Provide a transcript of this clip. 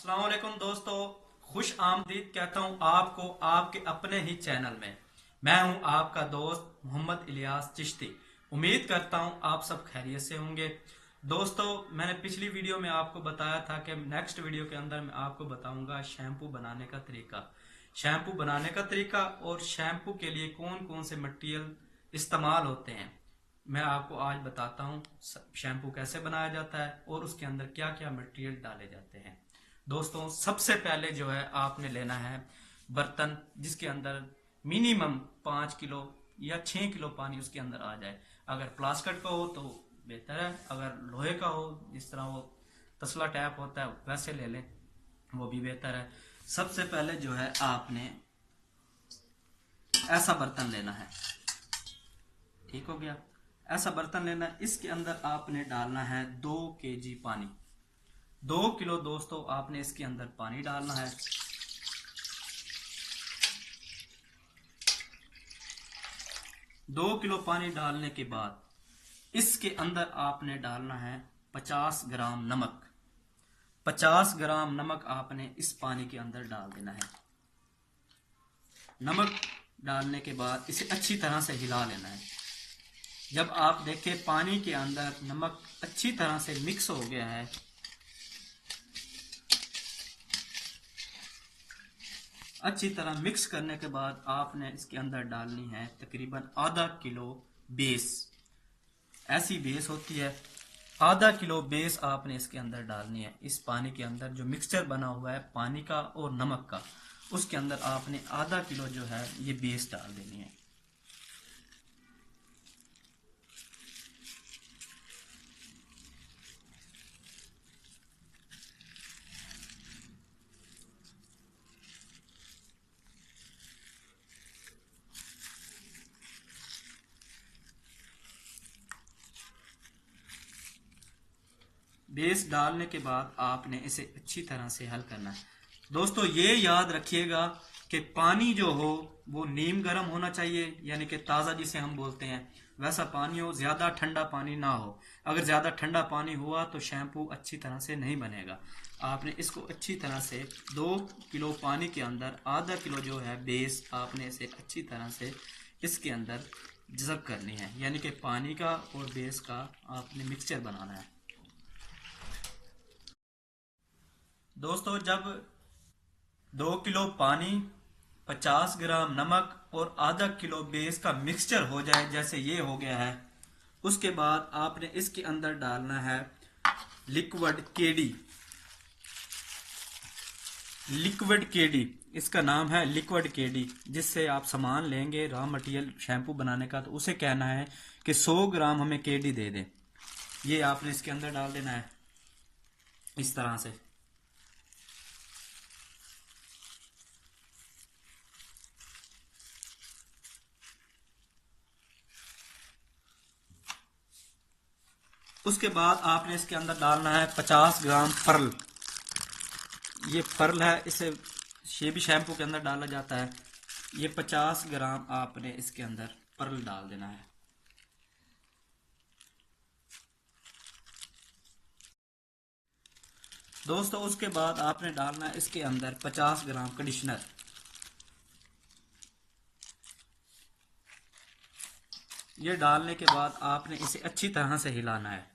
अस्सलाम वालेकुम दोस्तों, खुश आमदीद कहता हूँ आपको आपके अपने ही चैनल में। मैं हूँ आपका दोस्त मोहम्मद इलियास चिश्ती। उम्मीद करता हूँ आप सब खैरियत से होंगे। दोस्तों, मैंने पिछली वीडियो में आपको बताया था कि नेक्स्ट वीडियो के अंदर मैं आपको बताऊंगा शैम्पू बनाने का तरीका। शैम्पू बनाने का तरीका और शैम्पू के लिए कौन कौन से मटेरियल इस्तेमाल होते हैं, मैं आपको आज बताता हूँ। शैम्पू कैसे बनाया जाता है और उसके अंदर क्या क्या मटेरियल डाले जाते हैं। दोस्तों, सबसे पहले जो है आपने लेना है बर्तन जिसके अंदर मिनिमम 5 किलो या 6 किलो पानी उसके अंदर आ जाए। अगर प्लास्टिक का हो तो बेहतर है, अगर लोहे का हो जिस तरह वो तसला टैप होता है वैसे ले लें, वो भी बेहतर है। सबसे पहले जो है आपने ऐसा बर्तन लेना है, ठीक हो गया। ऐसा बर्तन लेना है, इसके अंदर आपने डालना है 2 kg पानी। 2 किलो दोस्तों आपने इसके अंदर पानी डालना है। 2 किलो पानी डालने के बाद इसके अंदर आपने डालना है 50 ग्राम नमक। 50 ग्राम नमक आपने इस पानी के अंदर डाल देना है। नमक डालने के बाद इसे अच्छी तरह से हिला लेना है। जब आप देखें पानी के अंदर नमक अच्छी तरह से मिक्स हो गया है, अच्छी तरह मिक्स करने के बाद आपने इसके अंदर डालनी है तकरीबन आधा किलो बेस। ऐसी बेस होती है, आधा किलो बेस आपने इसके अंदर डालनी है। इस पानी के अंदर जो मिक्सचर बना हुआ है पानी का और नमक का, उसके अंदर आपने आधा किलो जो है ये बेस डाल देनी है। बेस डालने के बाद आपने इसे अच्छी तरह से हल करना है। दोस्तों, ये याद रखिएगा कि पानी जो हो वो नीम गर्म होना चाहिए, यानी कि ताज़ा जिसे हम बोलते हैं वैसा पानी हो, ज़्यादा ठंडा पानी ना हो। अगर ज़्यादा ठंडा पानी हुआ तो शैम्पू अच्छी तरह से नहीं बनेगा। आपने इसको अच्छी तरह से 2 किलो पानी के अंदर आधा किलो जो है बेस आपने इसे अच्छी तरह से इसके अंदर जज़ब करनी है, यानी कि पानी का और बेस का आपने मिक्सचर बनाना है। दोस्तों, जब 2 किलो पानी, 50 ग्राम नमक और आधा किलो बेस का मिक्सचर हो जाए, जैसे ये हो गया है, उसके बाद आपने इसके अंदर डालना है लिक्विड केडी। लिक्विड केडी इसका नाम है, लिक्विड केडी। जिससे आप सामान लेंगे रॉ मटेरियल शैम्पू बनाने का, तो उसे कहना है कि 100 ग्राम हमें केडी दे दे। ये आपने इसके अंदर डाल देना है इस तरह से। उसके बाद आपने इसके अंदर डालना है 50 ग्राम पर्ल। ये पर्ल है, इसे ये भी शैम्पू के अंदर डाला जाता है। ये 50 ग्राम आपने इसके अंदर पर्ल डाल देना है। दोस्तों, उसके बाद आपने डालना है इसके अंदर 50 ग्राम कंडीशनर। ये डालने के बाद आपने इसे अच्छी तरह से हिलाना है।